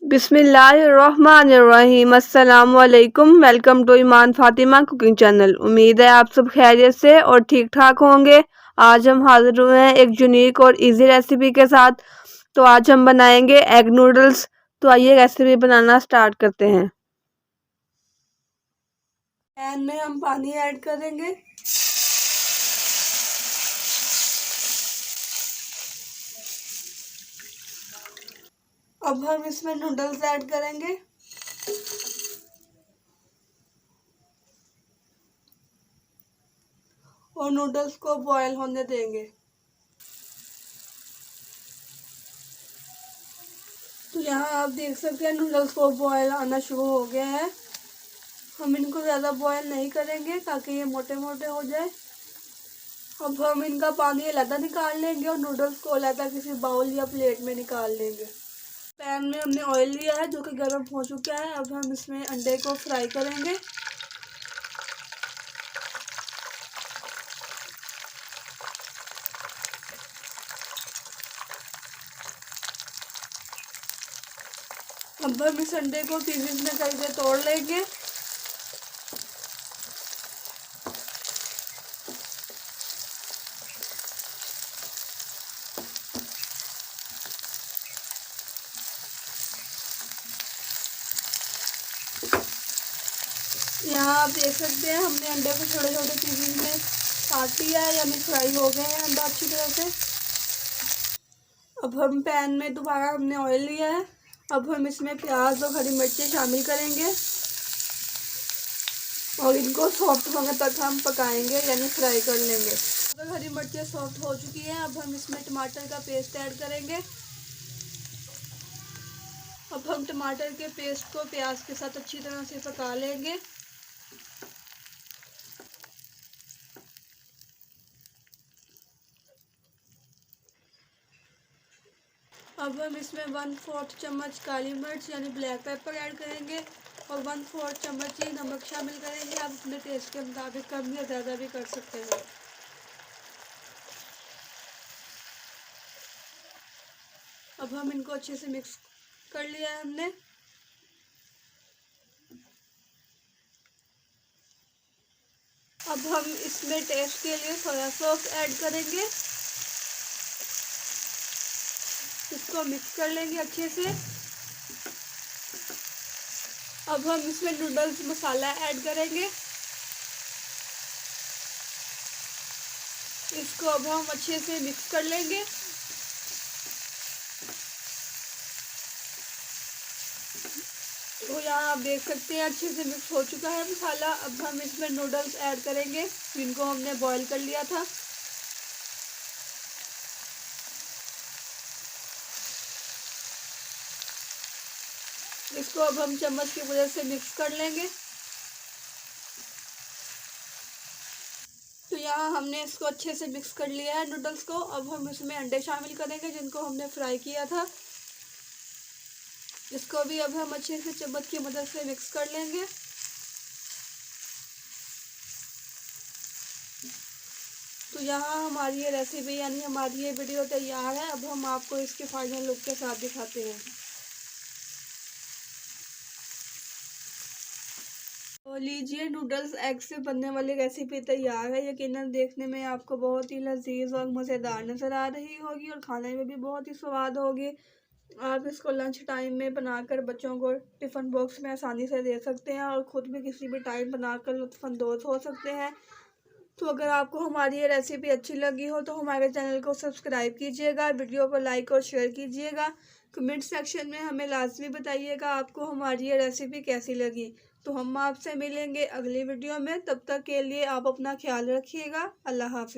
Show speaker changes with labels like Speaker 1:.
Speaker 1: बिस्मिल्लाहिर्रहमानिर्रहीम। अस्सलाम वालेकुम। Welcome to Iman Fatima cooking channel. उम्मीद है आप सब खैरियत से और ठीक ठाक होंगे। आज हम हाजिर हुए हैं एक यूनिक और इजी रेसिपी के साथ। तो आज हम बनाएंगे एग नूडल्स। तो आइए रेसिपी बनाना स्टार्ट करते हैं। पैन में हम पानी ऐड करेंगे। अब हम इसमें नूडल्स ऐड करेंगे। और नूडल्स को बॉयल होने देंगे। तो यहाँ आप देख सकते हैं नूडल्स को बॉयल आना शुरू हो गया है। हम इनको ज़्यादा बॉयल नहीं करेंगे ताकि ये मोटे मोटे हो जाए। अब हम इनका पानी अलग निकाल लेंगे और नूडल्स को अलग किसी बाउल या प्लेट में निकाल लेंगे। पैन में हमने ऑयल लिया है जो कि गर्म हो चुका है। अब हम इसमें अंडे को फ्राई करेंगे। अब हम इस अंडे को पीसेस में करके तोड़ लेंगे। यहाँ आप देख सकते हैं हमने अंडे को छोटे छोटे पीसेस में काट लिया है, यानी फ्राई हो गए हैं अंडा अच्छी तरह से। अब हम पैन में दोबारा हमने ऑयल लिया है। अब हम इसमें प्याज और हरी मिर्चें शामिल करेंगे और इनको सॉफ्ट होने तक हम पकाएंगे, यानी फ्राई कर लेंगे। अगर हरी मिर्चें सॉफ्ट हो चुकी हैं, अब हम इसमें टमाटर का पेस्ट ऐड करेंगे। अब हम टमाटर के पेस्ट को प्याज के साथ अच्छी तरह से पका लेंगे। अब हम इसमें 1/4 चम्मच काली मिर्च यानी ब्लैक पेपर ऐड करेंगे और 1/4 चम्मच ही नमक शामिल करेंगे। आप अपने टेस्ट के मुताबिक कम या ज़्यादा भी कर सकते हैं। अब हम इनको अच्छे से मिक्स कर लिया है हमने। अब हम इसमें टेस्ट के लिए सोया सॉस ऐड करेंगे। इसको मिक्स कर लेंगे अच्छे से। अब हम इसमें नूडल्स मसाला ऐड करेंगे। इसको अब हम अच्छे से मिक्स कर लेंगे। तो यहाँ आप देख सकते हैं अच्छे से मिक्स हो चुका है मसाला। अब हम इसमें नूडल्स ऐड करेंगे जिनको हमने बॉईल कर लिया था। इसको अब हम चम्मच की मदद से मिक्स कर लेंगे। तो यहाँ हमने इसको अच्छे से मिक्स कर लिया है नूडल्स को। अब हम इसमें अंडे शामिल करेंगे जिनको हमने फ्राई किया था। इसको भी अब हम अच्छे से चम्मच की मदद से मिक्स कर लेंगे। तो यहाँ हमारी ये रेसिपी यानी हमारी ये वीडियो तैयार है। अब हम आपको इसके फाइनल लुक के साथ दिखाते हैं। तो लीजिए नूडल्स एग से बनने वाली रेसिपी तैयार है। यकीनन देखने में आपको बहुत ही लजीज और मज़ेदार नज़र आ रही होगी और खाने में भी बहुत ही स्वाद होगी। आप इसको लंच टाइम में बनाकर बच्चों को टिफ़िन बॉक्स में आसानी से दे सकते हैं और ख़ुद भी किसी भी टाइम बनाकर लुत्फ़अंदोज़ हो सकते हैं। तो अगर आपको हमारी ये रेसिपी अच्छी लगी हो तो हमारे चैनल को सब्सक्राइब कीजिएगा, वीडियो को लाइक और शेयर कीजिएगा। कमेंट सेक्शन में हमें लाजमी बताइएगा आपको हमारी ये रेसिपी कैसी लगी। तो हम आपसे मिलेंगे अगली वीडियो में। तब तक के लिए आप अपना ख्याल रखिएगा। अल्लाह हाफ़िज़।